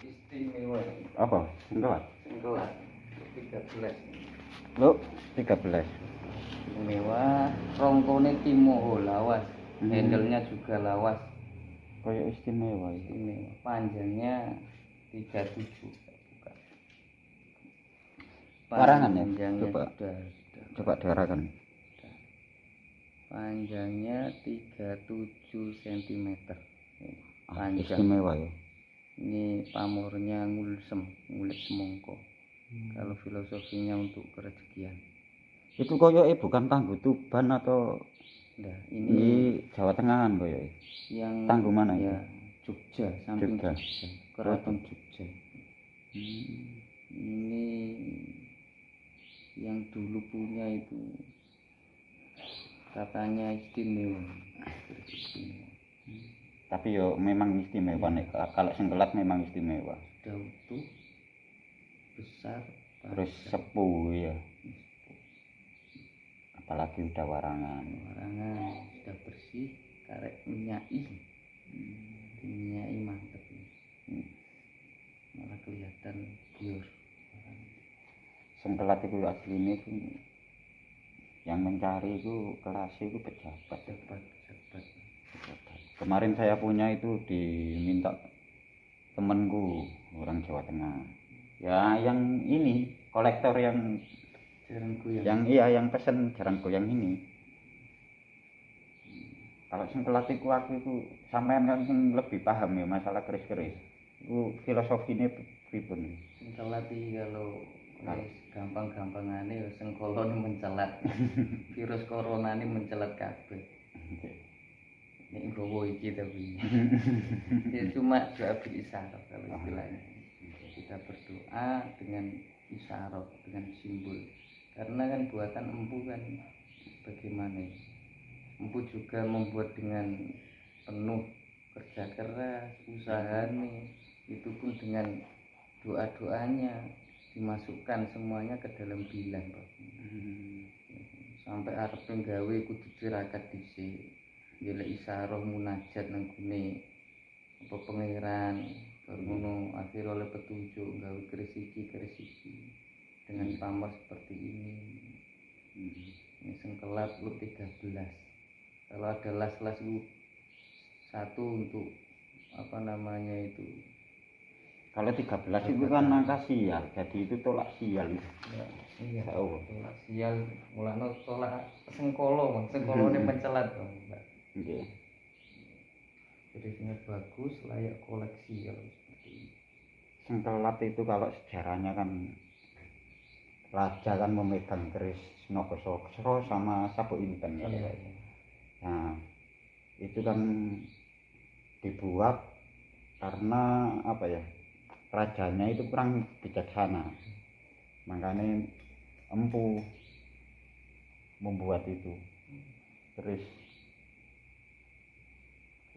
Istimewa. Apa? Sengkelat. Sengkelat. 13. Lo 13. Istimewa. Rongkone timoho lawas. Handle-nya juga lawas. Kayak istimewa. Istimewa. Panjangnya 37. Buka. Warangan ya? Panjangnya Coba. sudah. Coba diarahkan. Panjangnya 37 cm. Panjang. Istimewa ya. Ini pamornya ngulsem, ngulit semongko. Kalau filosofinya untuk kerezekian. Itu koyoke bukan Tangguh Tuban atau Nah, ini ini Jawa Tengahan koyoke. yang Tangguh mana ya, itu? Jogja, samping Jogja. Jogja, Keraton Jogja. Ini yang dulu punya itu katanya istimewa. Tapi yo memang istimewa nek kalau sengkelat memang istimewa. Sudah utuh, besar, Terus panjang. sepuh ya. Apalagi udah warangan. Warangan sudah bersih, karek minyai. Minyai mantep. Malah kelihatan biur. Sengkelat itu aslinya itu yang mencari itu kelas itu pejabat. Dapat. Kemarin saya punya itu diminta temanku orang Jawa Tengah. Ya yang ini kolektor yang Jarang goyang. yang pesen jarang goyang ini. Kalau sengkelat itu aku itu sampean kan lebih paham ya masalah keris-keris. Itu filosofinya pripun. Sengkelat iki kalau wis gampang-gampangane ya sengkolone mencelat. Virus corona ini mencelat kabeh. Ini gowo iki tapi. Ya cuma doa bil isyarat kalau istilahnya. Kita berdoa dengan isyarat, dengan simbol. Karena kan buatan empu kan bagaimana ya? Empu juga membuat dengan penuh kerja keras, usahanya, itu pun dengan doa-doanya dimasukkan semuanya ke dalam bilang, Pak. Sampai arep nggawe kudu tirakat dhisik. Golek isyarah munajat nang gune apa pangeran, baru ngono akhir oleh petunjuk gawe keris iki dengan pamor seperti ini. Ini sengkelat lu 13. Kalau ada las-las lu satu untuk apa namanya itu. Kalau 13 itu kan angka sial, jadi itu tolak sial itu. Ya, iya. Oh. Tolak sial mulane tolak sengkolo, sengkolone mencelat dong, Mbak. Nggih. Kerisnya bagus, layak koleksi kalau seperti ini. Sengkelat itu kalau sejarahnya kan raja kan memegang keris Nogosoksro sama Sabuk Inten ya. Iya. Nah, itu kan dibuat karena apa ya? Rajanya itu kurang bijaksana. Makanya empu membuat itu. Terus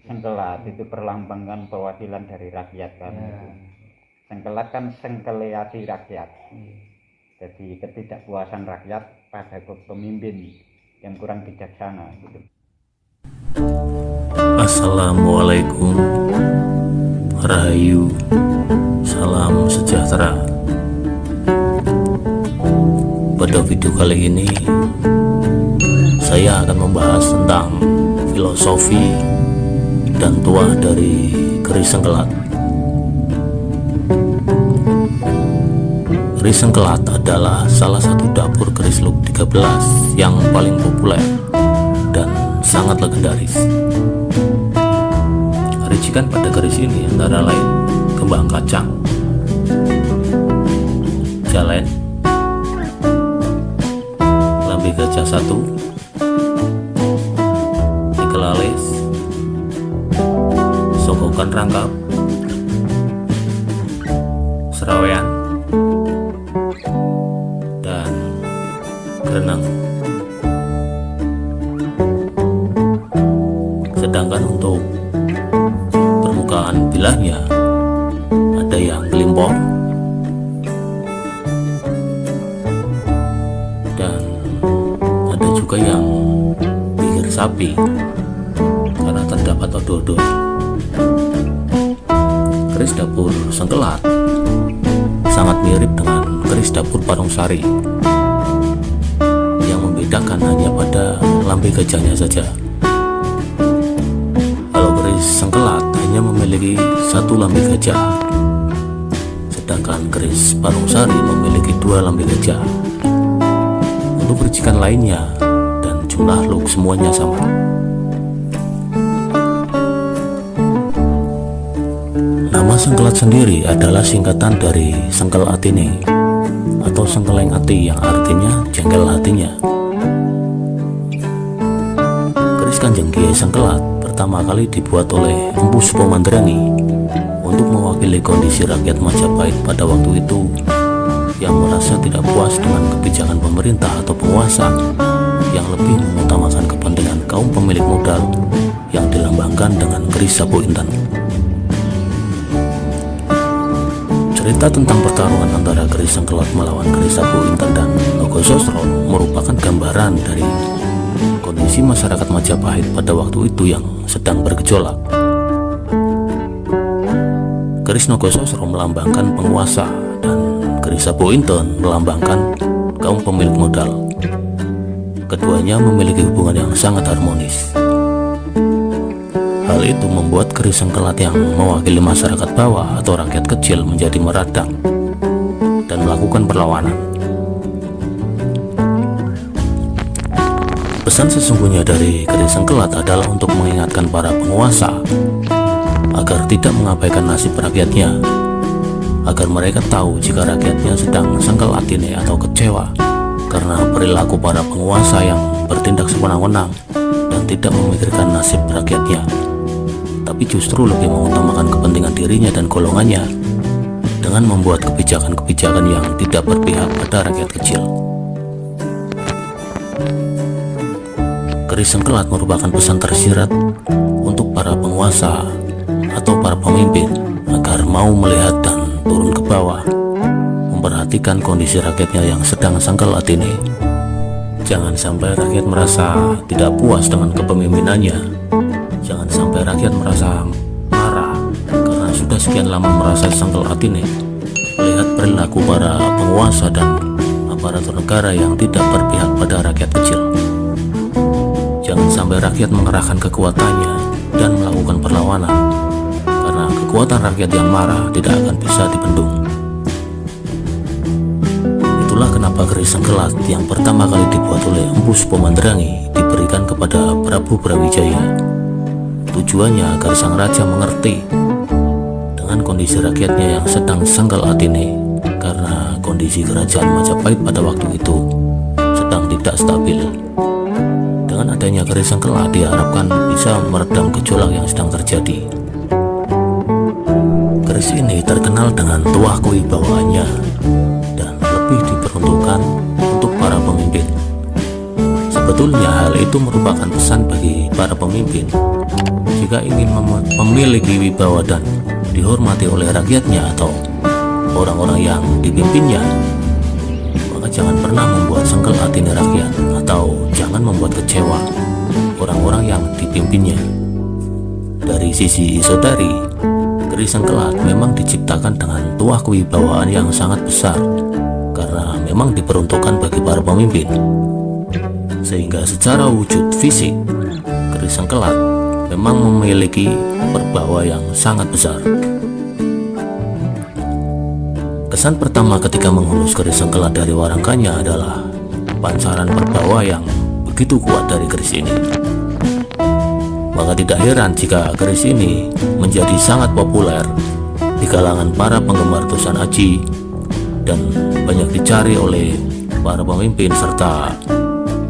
sengkelat itu perlambangkan perwakilan dari rakyat kan. Ya. Itu. Sengkelat kan sengkeliati rakyat. Iya. Jadi ketidakpuasan rakyat pada pemimpin yang kurang bijaksana gitu. Assalamualaikum, Rahayu, salam sejahtera. Pada video kali ini saya akan membahas tentang filosofi dan tuah dari keris sengkelat. Keris sengkelat adalah salah satu dapur keris look 13 yang paling populer dan sangat legendaris. Racikan pada keris ini antara lain kembang kacang, jalen, lambe gajah 1, nikel alis, sogokan rangkap, serawean, dan gerenang. Sedangkan untuk permukaan bilahnya ada yang gelimpor dan ada juga yang bibir sapi karena terdapat odol-odol. Keris dapur Sengkelat sangat mirip dengan keris dapur Parongsari. Yang membedakan hanya pada lambe gajahnya saja. Kalau keris Sengkelat hanya memiliki satu lambe gajah, sedangkan keris Parongsari memiliki dua lambe gajah. Untuk percikan lainnya dan jumlah luk semuanya sama. Nama Sengkelat sendiri adalah singkatan dari Sengkel Atine atau Sengkeleng Ati, yang artinya jengkel hatinya. Keris Kanjeng Kiai Sengkelat pertama kali dibuat oleh Empu Supomandrangi untuk mewakili kondisi rakyat Majapahit pada waktu itu yang merasa tidak puas dengan kebijakan pemerintah atau penguasa yang lebih mengutamakan kepentingan kaum pemilik modal yang dilambangkan dengan keris Sapu Inten. Cerita tentang pertarungan antara keris Sengkelat melawan keris Sapu Inten dan Nogososro merupakan gambaran dari kondisi masyarakat Majapahit pada waktu itu yang sedang bergejolak. Keris Nogososro melambangkan penguasa dan keris Sapu Inten melambangkan kaum pemilik modal. Keduanya memiliki hubungan yang sangat harmonis. Hal itu membuat keris Sengkelat yang mewakili masyarakat bawah atau rakyat kecil menjadi meradang dan melakukan perlawanan. Pesan sesungguhnya dari keris Sengkelat adalah untuk mengingatkan para penguasa agar tidak mengabaikan nasib rakyatnya, agar mereka tahu jika rakyatnya sedang sengkel atine atau kecewa karena perilaku para penguasa yang bertindak sewenang-wenang dan tidak memikirkan nasib rakyatnya, tapi justru lebih mengutamakan kepentingan dirinya dan golongannya dengan membuat kebijakan-kebijakan yang tidak berpihak pada rakyat kecil. Keris Sengkelat merupakan pesan tersirat untuk para penguasa atau para pemimpin agar mau melihat dan turun ke bawah, memperhatikan kondisi rakyatnya yang sedang sengkel atine. Jangan sampai rakyat merasa tidak puas dengan kepemimpinannya. Jangan sampai rakyat merasa marah karena sudah sekian lama merasa sengkel atine melihat perilaku para penguasa dan aparatur negara yang tidak berpihak pada rakyat kecil. Jangan sampai rakyat mengerahkan kekuatannya dan melakukan perlawanan, karena kekuatan rakyat yang marah tidak akan bisa dibendung. Itulah kenapa keris Sengkelat yang pertama kali dibuat oleh Empu Supomandrangi diberikan kepada Prabu Brawijaya. Tujuannya agar sang raja mengerti dengan kondisi rakyatnya yang sedang sengkel atine, karena kondisi kerajaan Majapahit pada waktu itu sedang tidak stabil. Dengan adanya keris Sengkelat diharapkan bisa meredam gejolak yang sedang terjadi. Keris ini terkenal dengan tuah kewibawaannya dan lebih diperuntukkan untuk para pemimpin. Sebetulnya hal itu merupakan pesan bagi para pemimpin. Jika ingin memiliki wibawa dan dihormati oleh rakyatnya atau orang-orang yang dipimpinnya, maka jangan pernah membuat sengkel hati rakyat atau jangan membuat kecewa orang-orang yang dipimpinnya. Dari sisi esoterik, keris Sengkelat memang diciptakan dengan tuah kewibawaan yang sangat besar karena memang diperuntukkan bagi para pemimpin. Sehingga secara wujud fisik, keris Sengkelat memang memiliki perbawa yang sangat besar. Kesan pertama ketika menghunus keris Sengkelat dari warangkanya adalah pancaran perbawa yang begitu kuat dari keris ini. Maka tidak heran jika keris ini menjadi sangat populer di kalangan para penggemar Tosan Aji dan banyak dicari oleh para pemimpin serta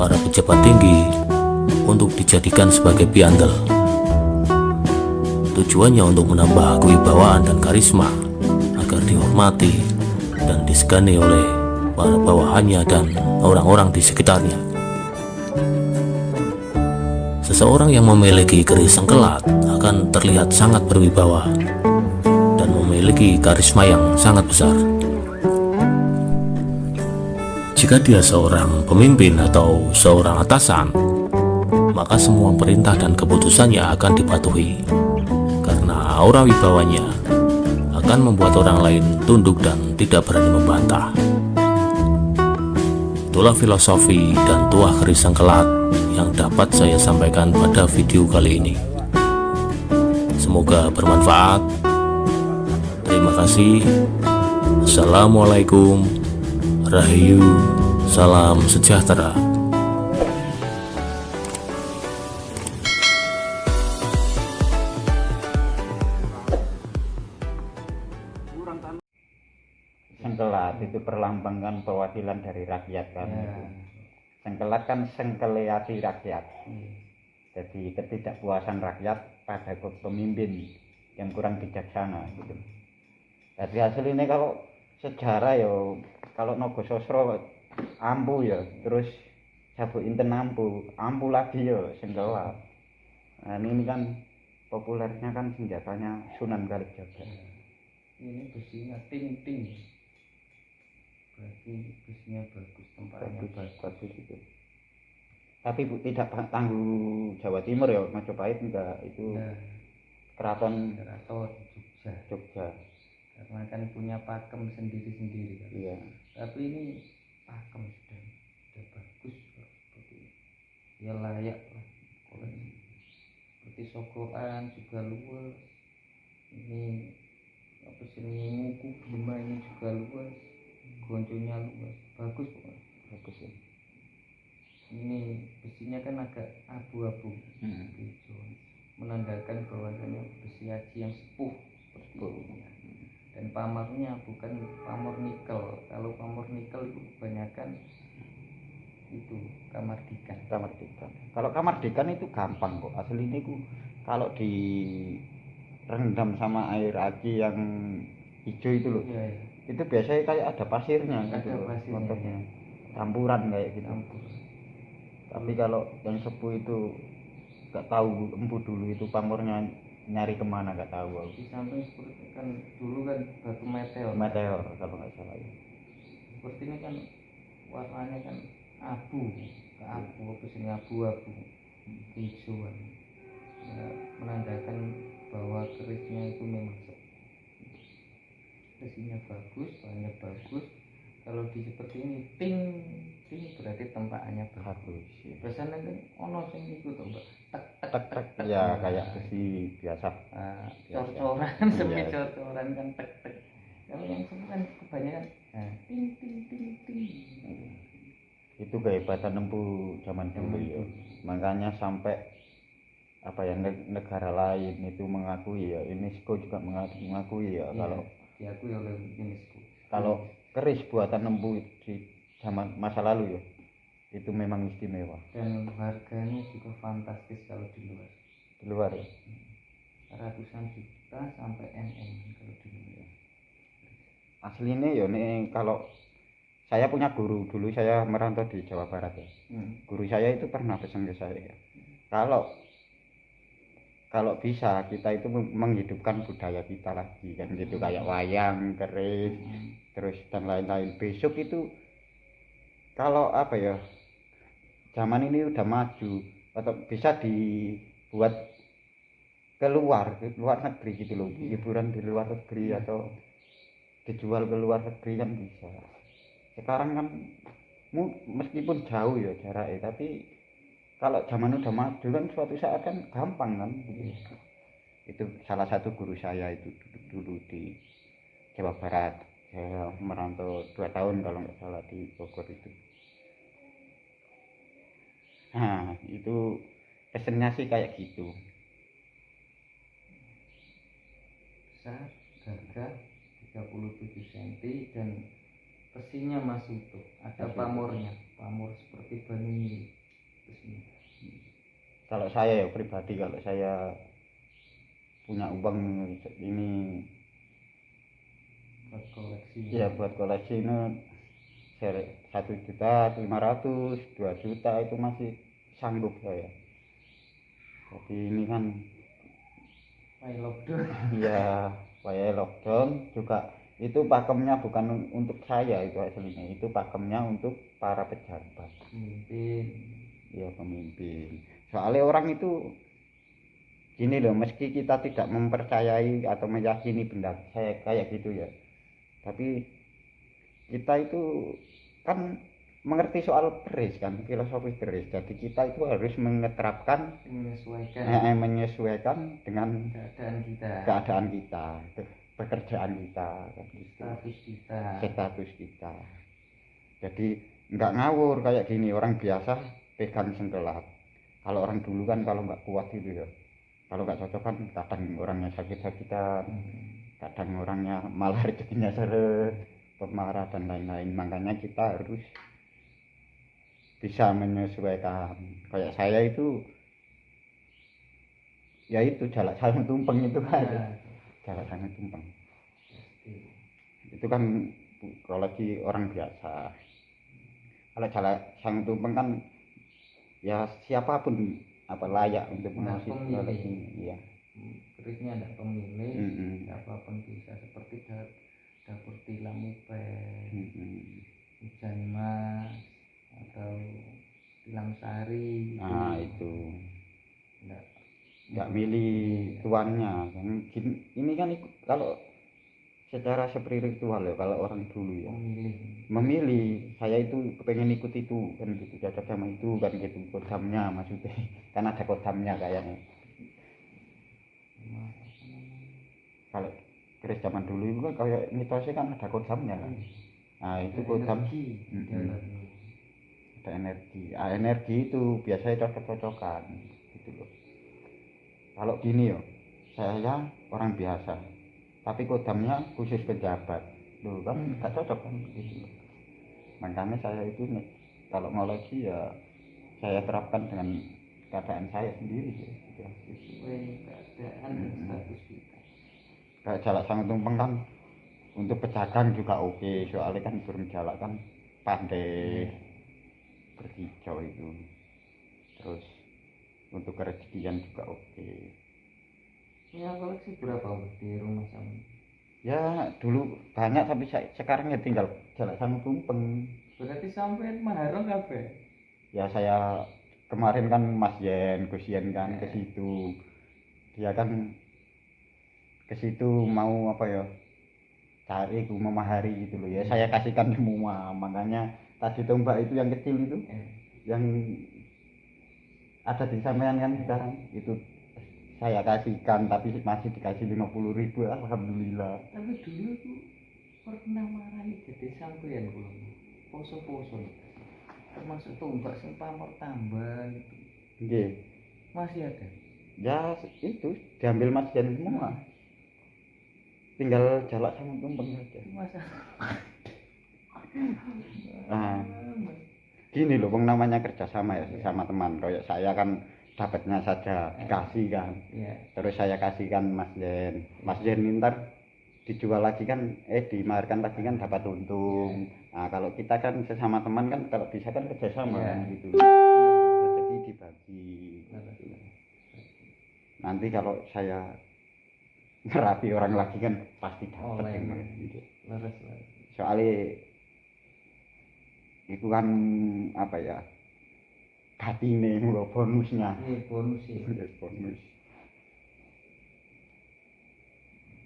para pejabat tinggi untuk dijadikan sebagai piandel. Tujuannya untuk menambah kewibawaan dan karisma agar dihormati dan disegani oleh para bawahannya dan orang-orang di sekitarnya. Seseorang yang memiliki keris Sengkelat akan terlihat sangat berwibawa dan memiliki karisma yang sangat besar. Jika dia seorang pemimpin atau seorang atasan, maka semua perintah dan keputusannya akan dipatuhi karena aura wibawanya akan akan membuat orang lain tunduk dan tidak berani membantah. Itulah filosofi dan tuah keris Sengkelat yang dapat saya sampaikan pada video kali ini. Semoga bermanfaat. Terima kasih. Assalamualaikum. Rahayu. Salam sejahtera. Sengkelat itu perlambangan perwakilan dari rakyat kan. Ya. Itu. Sengkelat kan sengkeliati rakyat. Iya. Jadi ketidakpuasan rakyat pada pemimpin yang kurang bijaksana gitu. Jadi hasilnya kalau sejarah ya, kalau Nogososro ampu ya, terus Sabuk Inten ampu lagi ya Sengkelat. Nah ini kan populernya kan senjatanya Sunan Kalijaga. Ini besinya ting-ting. Berarti besinya bagus, tempatnya bagus. Itu. Tapi tidak tangguh Jawa Timur ya, Majapahit enggak, itu Nah, keraton Keraton Jogja. Jogja. Karena kan punya pakem sendiri-sendiri kan. Iya. Tapi ini pakem sudah bagus kok. Seperti ya layak lah. Koleksi. Seperti sokokan juga luas. Ini apa sih, muku Bima ini juga luas. Gonconya luas, bagus pokoknya. Bagus ya. Ini besinya kan agak abu-abu, hijau, menandakan bahwasanya besi aji yang sepuh seperti ini. Dan pamornya bukan pamor nikel. Kalau pamor nikel itu kebanyakan itu kamardikan. Kalau kamardikan itu gampang kok. Aslinya itu kalau direndam sama air aci yang hijau itu loh. Iya, iya. Itu biasanya kayak ada pasirnya Ada gitu loh, pasirnya, contohnya. ya. Campuran kayak gitu. Campur. Tapi kalau yang sepuh itu nggak tahu empu dulu itu pamornya nyari kemana nggak tahu. Di samping seperti kan dulu kan batu Meteor kalau nggak salah ya. seperti ini kan warnanya kan abu, apa sih, abu-abu, hijauan, ya, menandakan bahwa kerisnya itu memang besinya bagus, bahannya bagus. Kalau di seperti ini ting berarti tempakannya bagus. Ya. Biasanya kan ono sing iku to, Mbak. Tek ya kayak besi biasa. Cor-coran, Iya. semi cor-coran kan tek. Kalau yang semua kan kebanyakan ting. Itu kehebatan empu zaman dulu ya. Makanya sampai apa ya, negara lain itu mengakui ya, UNESCO juga mengakui ya, kalau diakui oleh UNESCO. Kalau keris buatan empu di zaman masa lalu ya, itu memang istimewa. Dan harganya juga fantastis kalau di luar ya. Ratusan juta sampai kalau di luar. Aslinya ya nih, kalau saya punya guru dulu, saya merantau di Jawa Barat ya. Guru saya itu pernah pesan ke saya ya, kalau bisa kita itu menghidupkan budaya kita lagi kan gitu, kayak wayang, keris, terus dan lain-lain. Besok itu kalau apa ya, zaman ini udah maju atau bisa dibuat ke luar negeri gitu loh, hiburan di luar negeri atau dijual ke luar negeri kan bisa. Sekarang kan meskipun jauh ya jaraknya, tapi kalau zaman udah maju kan suatu saat kan gampang kan gitu. Itu salah satu guru saya itu dulu di Jawa Barat. Saya merantau 2 tahun kalau nggak salah di Bogor itu. Nah itu pesennya sih kayak gitu. Besar, gagah, 37 cm dan besinya masih utuh. Ada pamornya, pamor seperti bani besinya. Kalau saya ya pribadi, kalau saya punya uang ini buat koleksi. Ya buat koleksi ini 1.500.000, 2 juta itu masih sanggup saya. Jadi ini kan lockdown. Ya lockdown juga itu pakemnya bukan untuk saya, itu aslinya itu pakemnya untuk para pejabat, Pemimpin. Ya pemimpin. Soalnya orang itu gini loh, meski kita tidak mempercayai atau meyakini benda saya kayak gitu ya, tapi kita itu kan mengerti soal keris kan, filosofi keris. Jadi kita itu harus menerapkan menyesuaikan dengan keadaan kita, pekerjaan kita, kan gitu. Status kita. Jadi nggak ngawur kayak gini, orang biasa pegang sengkelat. Kalau orang dulu kan kalau nggak kuat gitu ya, kalau nggak cocok kan kadang orangnya sakit-sakitan, kadang orangnya malah rezekinya seret, pemarah dan lain-lain. Makanya kita harus bisa menyesuaikan. Kayak saya itu ya itu jalak sarung tumpeng itu kan, jalak sarung tumpeng itu kan kalau lagi orang biasa. Kalau jalak sarung tumpeng kan ya siapapun apa layak untuk mengusik ini ya. Kerisnya ada pemilih, siapapun bisa, seperti dapur tilam upet, hujan mas atau tilam sari. Nah itu nggak milih tuannya kan. Ini kan kalau secara spiritual ya, kalau orang dulu ya memilih saya itu pengen ikut itu kan gitu, cocok sama itu kan gitu, kodamnya maksudnya kan ada kodamnya kayaknya. Kalau keris zaman dulu itu kan kayak mitosnya kan ada kodamnya kan. Nah itu kodam ada energi. Energi itu biasanya cocok-cocokan gitu loh. Kalau gini yo, saya orang biasa, tapi kodamnya khusus pejabat, loh kan nggak cocok kan gitu. Makanya saya itu kalau mau lagi ya saya terapkan dengan keadaan saya sendiri ya. Keadaan status kita. Kayak jalak sarung tumpeng kan untuk pedagang juga oke, soalnya kan burung jalak kan pandai berhijau itu. Terus untuk kerezekian juga oke. Ya koleksi berapa di rumah kamu? Ya dulu banyak tapi sekarang ya tinggal jalak sarung tumpeng. Berarti sampai maharong kabeh. Ya saya kemarin kan Mas Yen, Gus Yen kan ke situ. Dia kan ke situ mau apa ya? Cari memahari gitu loh ya. Saya kasihkan semua. Makanya tadi tombak itu yang kecil itu yang ada di sampean kan sekarang itu saya kasihkan, tapi masih dikasih 50.000. Alhamdulillah. Tapi dulu tuh pernah marahi gede sampean kula. Poso-poso. Termasuk tombak sing pamor tambah itu. Nggih. Masih ada. Ya itu diambil Mas Yen semua. Tinggal jalak sama tumpeng saja. Masa. Nah, gini loh, namanya kerjasama ya sama teman. Kayak saya kan dapatnya saja dikasih kan. Terus saya kasihkan Mas Yen. Mas Yen ntar dijual lagi kan, dimarkan lagi kan dapat untung. Nah kalau kita kan sesama teman kan kalau bisa kan kerjasama gitu. Rezeki dibagi. Nanti kalau saya merapi orang lagi kan pasti dapat gitu. Soalnya itu kan apa ya, batine mulo bonusnya. Bonus sih. Bonus.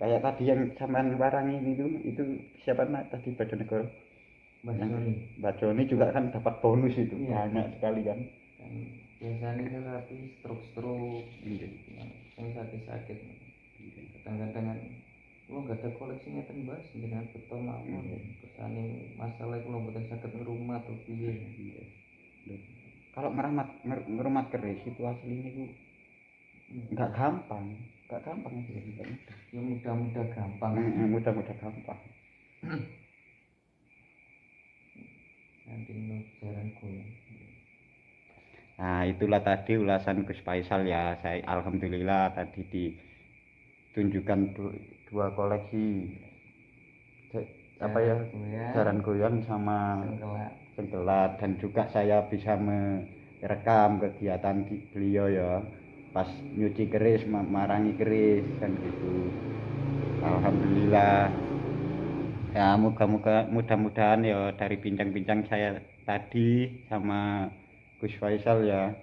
Kayak tadi yang sampean barang ini itu siapa tadi Bajonegoro? Mbak Joni juga kan dapat bonus itu banyak sekali kan. Biasanya kan rapi struk-struk yang sakit-sakit. Kadang-kadang kan nggak ada koleksinya kan Mas dengan betul mawon kesane masalah itu mboten saged ngrumat atau piye. Kalau ngeramat keris itu aslinya itu nggak gampang aja. Ya mudah-mudah gampang. Mudah-mudah gampang. Nanti jalan goyang. Nah itulah tadi ulasan Gus Faisal ya. Saya alhamdulillah tadi ditunjukkan dua koleksi apa ya, jaran goyang sama sengkelat, dan juga saya bisa merekam kegiatan beliau ya pas nyuci keris, marangi keris kan gitu. Alhamdulillah ya, mudah-mudahan ya dari bincang-bincang saya tadi sama Gus Faisal ya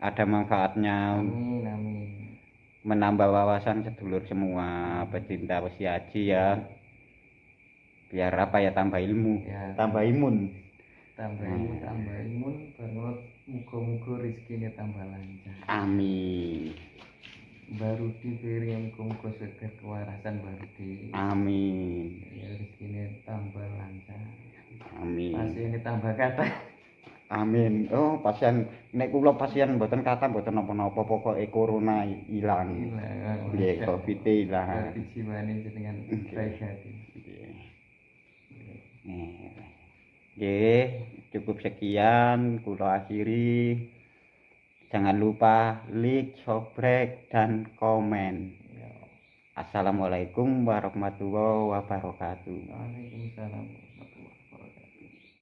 ada manfaatnya. Amin. menambah wawasan sedulur semua pecinta Wesi Haji ya. Biar apa ya, tambah ilmu, Ya. tambah imun. Tambah imun banget, muga-muga rezekine tambah lancar. Amin. Baru diberi muga-muga seger kewarasan baru di. Amin. Ya rezekine tambah lancar. Amin. Pasiennya tambah kata. Amin. Oh, pasien nek kula pasien mboten kata mboten napa-napa, pokoke corona ilang. Nggih, Covid ilang. Hati jiwane jenengan baik hati. Nggih, cukup sekian kula akhiri. Jangan lupa like, subscribe, dan komen. Ya. Assalamualaikum warahmatullahi wabarakatuh. Waalaikumsalam.